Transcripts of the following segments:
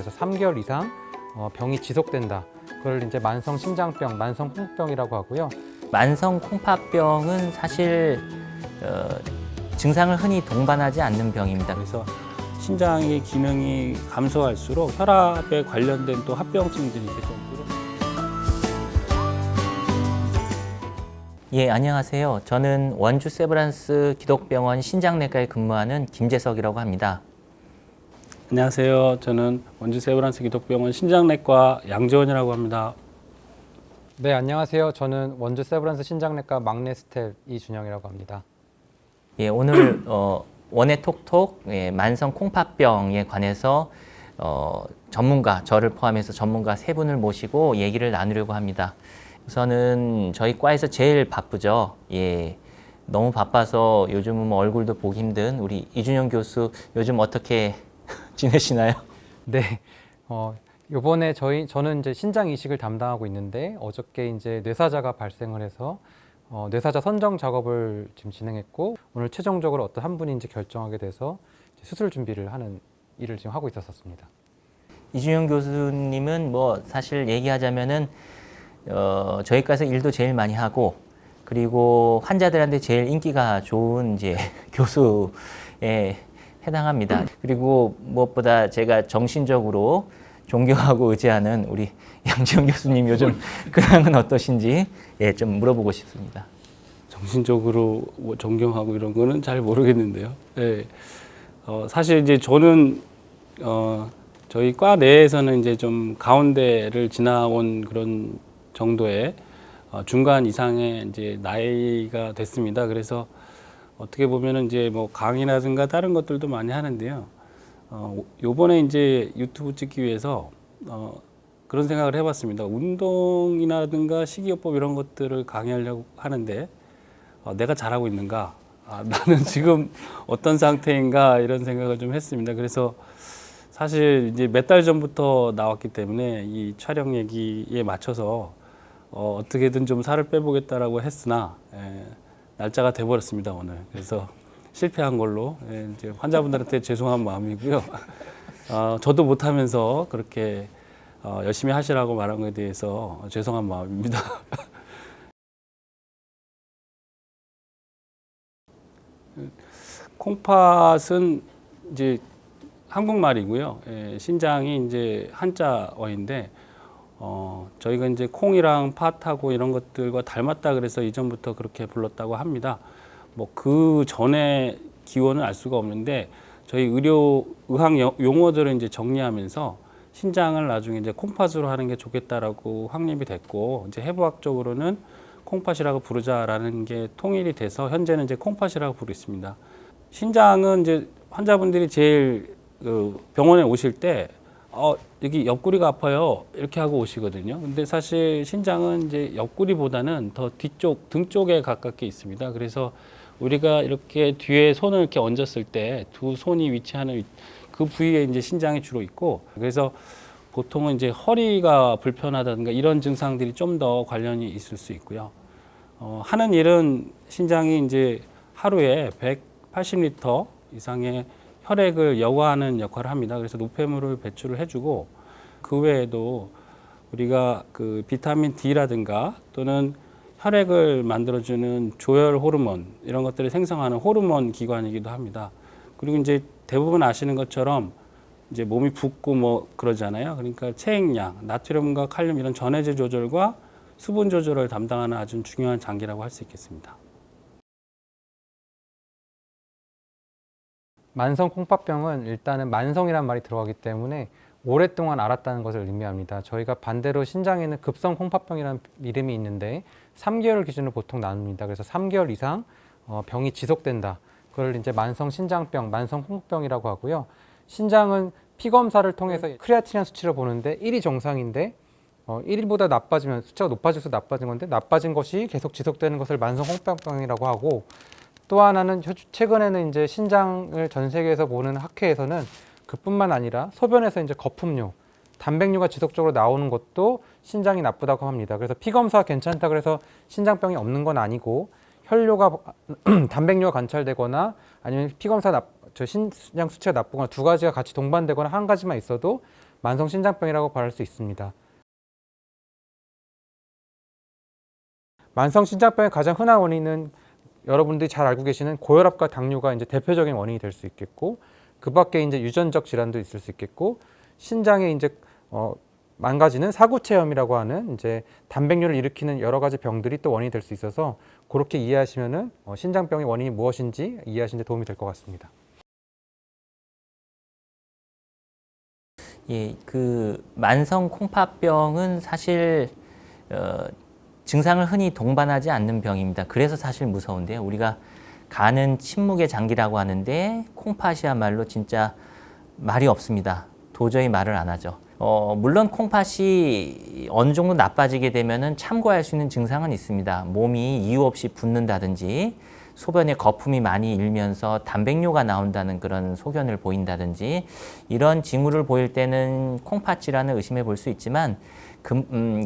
그래서 3개월 이상 병이 지속된다. 그걸 이제 만성 신장병, 만성 콩팥병이라고 하고요. 만성 콩팥병은 사실 증상을 흔히 동반하지 않는 병입니다. 그래서 신장의 기능이 감소할수록 혈압에 관련된 또 합병증들이 이렇게 좀 예, 안녕하세요. 저는 원주 세브란스 기독병원 신장내과에 근무하는 김재석이라고 합니다. 안녕하세요. 저는 원주 세브란스 기독병원 신장내과 양재원이라고 합니다. 네, 안녕하세요. 저는 원주 세브란스 신장내과 막내 스텝 이준영이라고 합니다. 예, 오늘 원의 톡톡 만성 콩팥병에 관해서 전문가, 저를 포함해서 전문가 세 분을 모시고 얘기를 나누려고 합니다. 우선은 저희 과에서 제일 바쁘죠. 예, 너무 바빠서 요즘은 뭐 얼굴도 보기 힘든 우리 이준영 교수 요즘 어떻게 지내시나요? 네, 요번에 저는 이제 신장 이식을 담당하고 있는데 어저께 이제 뇌사자가 발생을 해서 뇌사자 선정 작업을 지금 진행했고 오늘 최종적으로 어떤 한 분이 이제 결정하게 돼서 이제 수술 준비를 하는 일을 지금 하고 있었습니다. 이준영 교수님은 뭐 사실 얘기하자면은 저희 과에서 일도 제일 많이 하고 그리고 환자들한테 제일 인기가 좋은 이제 교수에 해당합니다. 그리고 무엇보다 제가 정신적으로 존경하고 의지하는 우리 양지영 교수님 요즘 근황은 어떠신지 예, 좀 물어보고 싶습니다. 정신적으로 뭐 존경하고 이런 거는 잘 모르겠는데요. 네. 사실 이제 저는 저희 과 내에서는 이제 좀 가운데를 지나온 그런 정도의 중간 이상의 이제 나이가 됐습니다. 그래서 어떻게 보면은 이제 뭐 강의라든가 다른 것들도 많이 하는데요. 요번에 이제 유튜브 찍기 위해서 그런 생각을 해봤습니다. 운동이라든가 식이요법 이런 것들을 강의하려고 하는데 내가 잘하고 있는가? 나는 지금 어떤 상태인가? 이런 생각을 좀 했습니다. 그래서 사실 이제 몇 달 전부터 나왔기 때문에 이 촬영 얘기에 맞춰서 어떻게든 좀 살을 빼보겠다라고 했으나 날짜가 돼버렸습니다 오늘. 그래서 실패한 걸로 이제 환자분들한테 죄송한 마음이고요. 저도 못하면서 그렇게 열심히 하시라고 말한 것에 대해서 죄송한 마음입니다. 콩팥은 이제 한국말이고요. 신장이 이제 한자어인데 저희가 이제 콩이랑 팥하고 이런 것들과 닮았다 그래서 이전부터 그렇게 불렀다고 합니다. 뭐 그 전에 기원은 알 수가 없는데 저희 의학 용어들을 이제 정리하면서 신장을 나중에 이제 콩팥으로 하는 게 좋겠다라고 확립이 됐고 이제 해부학적으로는 콩팥이라고 부르자라는 게 통일이 돼서 현재는 이제 콩팥이라고 부르고 있습니다. 신장은 이제 환자분들이 제일 병원에 오실 때 여기 옆구리가 아파요 이렇게 하고 오시거든요. 근데 사실 신장은 이제 옆구리보다는 더 뒤쪽 등 쪽에 가깝게 있습니다. 그래서 우리가 이렇게 뒤에 손을 이렇게 얹었을 때 두 손이 위치하는 그 부위에 이제 신장이 주로 있고 그래서 보통은 이제 허리가 불편하다든가 이런 증상들이 좀 더 관련이 있을 수 있고요. 하는 일은 신장이 이제 하루에 180리터 이상의 혈액을 여과하는 역할을 합니다. 그래서 노폐물을 배출을 해주고 그 외에도 우리가 그 비타민 D라든가 또는 혈액을 만들어주는 조혈 호르몬 이런 것들을 생성하는 호르몬 기관이기도 합니다. 그리고 이제 대부분 아시는 것처럼 이제 몸이 붓고 뭐 그러잖아요. 그러니까 체액량, 나트륨과 칼륨 이런 전해질 조절과 수분 조절을 담당하는 아주 중요한 장기라고 할 수 있겠습니다. 만성 콩팥병은 일단은 만성이란 말이 들어가기 때문에 오랫동안 앓았다는 것을 의미합니다. 저희가 반대로 신장에는 급성 콩팥병이라는 이름이 있는데 3개월 기준으로 보통 나눕니다. 그래서 3개월 이상 병이 지속된다. 그걸 이제 만성 신장병, 만성 콩팥병이라고 하고요. 신장은 피 검사를 통해서 크레아티닌 수치를 보는데 1이 정상인데 1보다 나빠지면 수치가 높아질수록 나빠진 건데 나빠진 것이 계속 지속되는 것을 만성 콩팥병이라고 하고 또 하나는 최근에는 이제 신장을 전 세계에서 보는 학회에서는 그뿐만 아니라 소변에서 이제 거품류, 단백뇨가 지속적으로 나오는 것도 신장이 나쁘다고 합니다. 그래서 피 검사 괜찮다 그래서 신장병이 없는 건 아니고 혈뇨가 단백뇨가 관찰되거나 아니면 피 검사 신장 수치가 나쁘거나 두 가지가 같이 동반되거나 한 가지만 있어도 만성 신장병이라고 말할 수 있습니다. 만성 신장병의 가장 흔한 원인은 여러분들이 잘 알고 계시는 고혈압과 당뇨가 이제 대표적인 원인이 될 수 있겠고, 그 밖에 이제 유전적 질환도 있을 수 있겠고, 신장에 이제 망가지는 사구체염이라고 하는 이제 단백뇨를 일으키는 여러 가지 병들이 또 원인이 될 수 있어서 그렇게 이해하시면은 신장병의 원인이 무엇인지 이해하시는 데 도움이 될 것 같습니다. 예, 그 만성 콩팥병은 사실 증상을 흔히 동반하지 않는 병입니다. 그래서 사실 무서운데요. 우리가 간은 침묵의 장기라고 하는데 콩팥이야말로 진짜 말이 없습니다. 도저히 말을 안 하죠. 물론 콩팥이 어느 정도 나빠지게 되면은 참고할 수 있는 증상은 있습니다. 몸이 이유 없이 붓는다든지 소변에 거품이 많이 일면서 단백뇨가 나온다는 그런 소견을 보인다든지 이런 징후를 보일 때는 콩팥 질환을 의심해 볼 수 있지만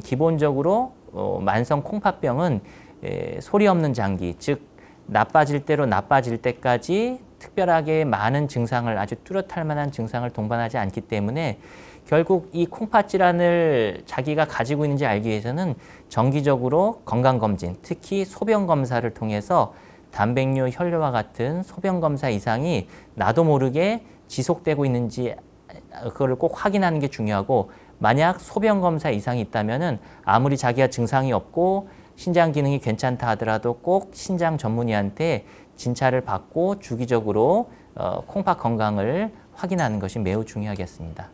기본적으로 만성 콩팥병은 소리 없는 장기, 즉 나빠질 대로 나빠질 때까지 특별하게 많은 증상을 아주 뚜렷할 만한 증상을 동반하지 않기 때문에 결국 이 콩팥 질환을 자기가 가지고 있는지 알기 위해서는 정기적으로 건강검진, 특히 소변검사를 통해서 단백뇨, 혈뇨와 같은 소변검사 이상이 나도 모르게 지속되고 있는지 그거를 꼭 확인하는 게 중요하고, 만약 소변검사 이상이 있다면은 아무리 자기가 증상이 없고 신장 기능이 괜찮다 하더라도 꼭 신장 전문의한테 진찰을 받고 주기적으로 콩팥 건강을 확인하는 것이 매우 중요하겠습니다.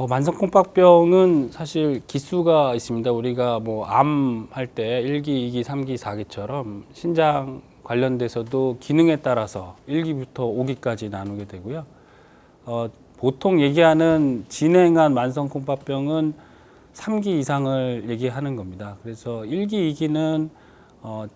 만성 콩팥병은 사실 기수가 있습니다. 우리가 뭐 암 할 때 1기, 2기, 3기, 4기처럼 신장 관련돼서도 기능에 따라서 1기부터 5기까지 나누게 되고요. 보통 얘기하는 진행한 만성 콩팥병은 3기 이상을 얘기하는 겁니다. 그래서 1기, 2기는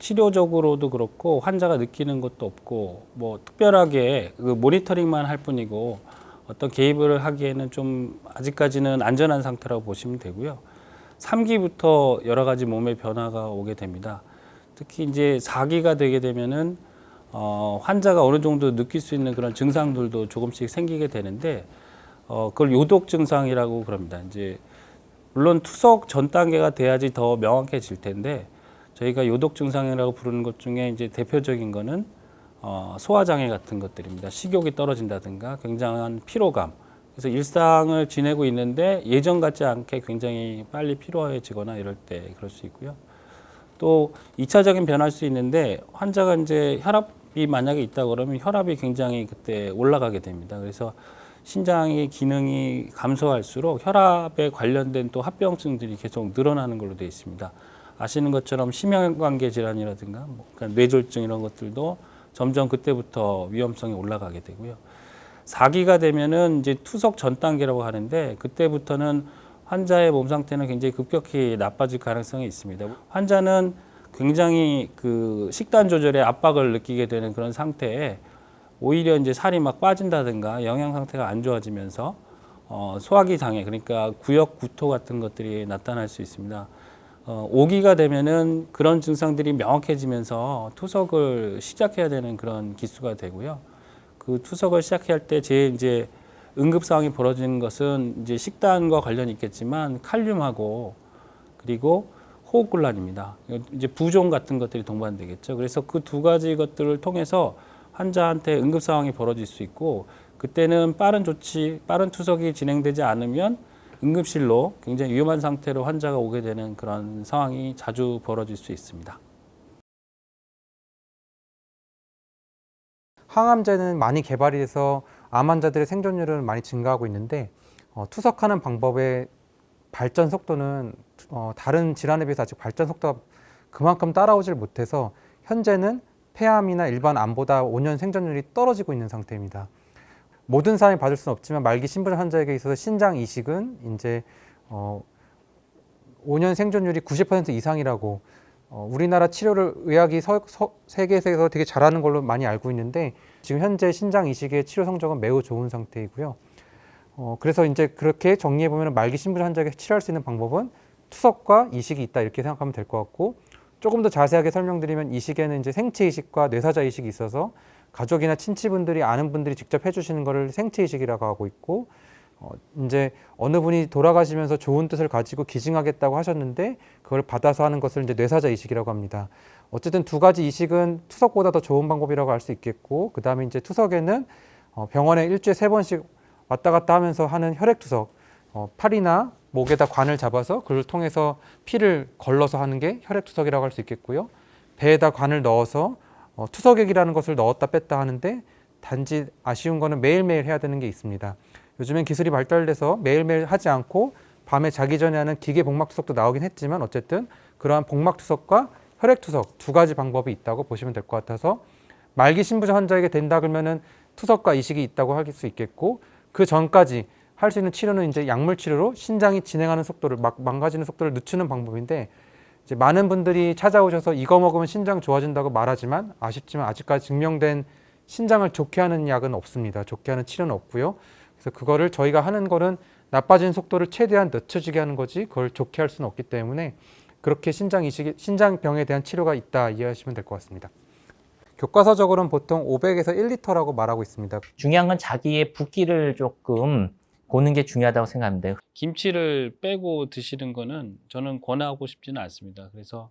치료적으로도 그렇고 환자가 느끼는 것도 없고 뭐 특별하게 그 모니터링만 할 뿐이고 어떤 개입을 하기에는 좀 아직까지는 안전한 상태라고 보시면 되고요. 3기부터 여러 가지 몸의 변화가 오게 됩니다. 특히 이제 4기가 되게 되면은 환자가 어느 정도 느낄 수 있는 그런 증상들도 조금씩 생기게 되는데 그걸 요독 증상이라고 그럽니다. 이제 물론 투석 전 단계가 돼야지 더 명확해질 텐데 저희가 요독 증상이라고 부르는 것 중에 이제 대표적인 거는 소화장애 같은 것들입니다. 식욕이 떨어진다든가 굉장한 피로감. 그래서 일상을 지내고 있는데 예전 같지 않게 굉장히 빨리 피로해지거나 이럴 때 그럴 수 있고요. 또 2차적인 변화일 수 있는데 환자가 이제 혈압이 만약에 있다 그러면 혈압이 굉장히 그때 올라가게 됩니다. 그래서 신장의 기능이 감소할수록 혈압에 관련된 또 합병증들이 계속 늘어나는 걸로 되어 있습니다. 아시는 것처럼 심혈관계 질환이라든가 그러니까 뇌졸중 이런 것들도 점점 그때부터 위험성이 올라가게 되고요. 4기가 되면은 이제 투석 전 단계라고 하는데 그때부터는 환자의 몸 상태는 굉장히 급격히 나빠질 가능성이 있습니다. 환자는 굉장히 그 식단 조절에 압박을 느끼게 되는 그런 상태에 오히려 이제 살이 막 빠진다든가 영양 상태가 안 좋아지면서 소화기 장애, 그러니까 구역 구토 같은 것들이 나타날 수 있습니다. 5기가 되면은 그런 증상들이 명확해지면서 투석을 시작해야 되는 그런 기수가 되고요. 그 투석을 시작할 때 제일 이제 응급 상황이 벌어지는 것은 이제 식단과 관련이 있겠지만 칼륨하고 그리고 호흡곤란입니다. 이제 부종 같은 것들이 동반되겠죠. 그래서 그 두 가지 것들을 통해서 환자한테 응급 상황이 벌어질 수 있고 그때는 빠른 조치, 빠른 투석이 진행되지 않으면 응급실로 굉장히 위험한 상태로 환자가 오게 되는 그런 상황이 자주 벌어질 수 있습니다. 항암제는 많이 개발이 돼서 암 환자들의 생존율은 많이 증가하고 있는데 투석하는 방법의 발전 속도는 다른 질환에 비해서 아직 발전 속도가 그만큼 따라오질 못해서 현재는 폐암이나 일반 암보다 5년 생존율이 떨어지고 있는 상태입니다. 모든 사람이 받을 수는 없지만 말기 신부전 환자에게 있어서 신장 이식은 이제 5년 생존율이 90% 이상이라고 우리나라 치료를 의학이 세계에서 되게 잘하는 걸로 많이 알고 있는데 지금 현재 신장 이식의 치료 성적은 매우 좋은 상태이고요. 그래서 이제 그렇게 정리해 보면 말기 신부전 환자에게 치료할 수 있는 방법은 투석과 이식이 있다 이렇게 생각하면 될 것 같고 조금 더 자세하게 설명드리면 이식에는 이제 생체 이식과 뇌사자 이식이 있어서 가족이나 친치분들이 아는 분들이 직접 해주시는 거를 생체이식이라고 하고 있고 이제 어느 분이 돌아가시면서 좋은 뜻을 가지고 기증하겠다고 하셨는데 그걸 받아서 하는 것을 이제 뇌사자 이식이라고 합니다. 어쨌든 두 가지 이식은 투석보다 더 좋은 방법이라고 할 수 있겠고 그 다음에 이제 투석에는 병원에 일주일에 3번씩 왔다 갔다 하면서 하는 혈액투석, 팔이나 목에다 관을 잡아서 그걸 통해서 피를 걸러서 하는 게 혈액투석이라고 할 수 있겠고요. 배에다 관을 넣어서 투석액이라는 것을 넣었다 뺐다 하는데 단지 아쉬운 거는 매일매일 해야 되는 게 있습니다. 요즘엔 기술이 발달돼서 매일매일 하지 않고 밤에 자기 전에 하는 기계 복막투석도 나오긴 했지만 어쨌든 그러한 복막투석과 혈액투석 두 가지 방법이 있다고 보시면 될 것 같아서 말기 신부전 환자에게 된다 그러면은 투석과 이식이 있다고 할 수 있겠고 그 전까지 할 수 있는 치료는 이제 약물 치료로 신장이 진행하는 속도를 망가지는 속도를 늦추는 방법인데 이제 많은 분들이 찾아오셔서 이거 먹으면 신장 좋아진다고 말하지만 아쉽지만 아직까지 증명된 신장을 좋게 하는 약은 없습니다. 좋게 하는 치료는 없고요. 그래서 그거를 저희가 하는 거는 나빠지는 속도를 최대한 늦춰지게 하는 거지 그걸 좋게 할 수는 없기 때문에 그렇게 신장병에 대한 치료가 있다 이해하시면 될 것 같습니다. 교과서적으로는 보통 500에서 1리터라고 말하고 있습니다. 중요한 건 자기의 붓기를 조금 보는 게 중요하다고 생각합니다. 김치를 빼고 드시는 거는 저는 권하고 싶지는 않습니다. 그래서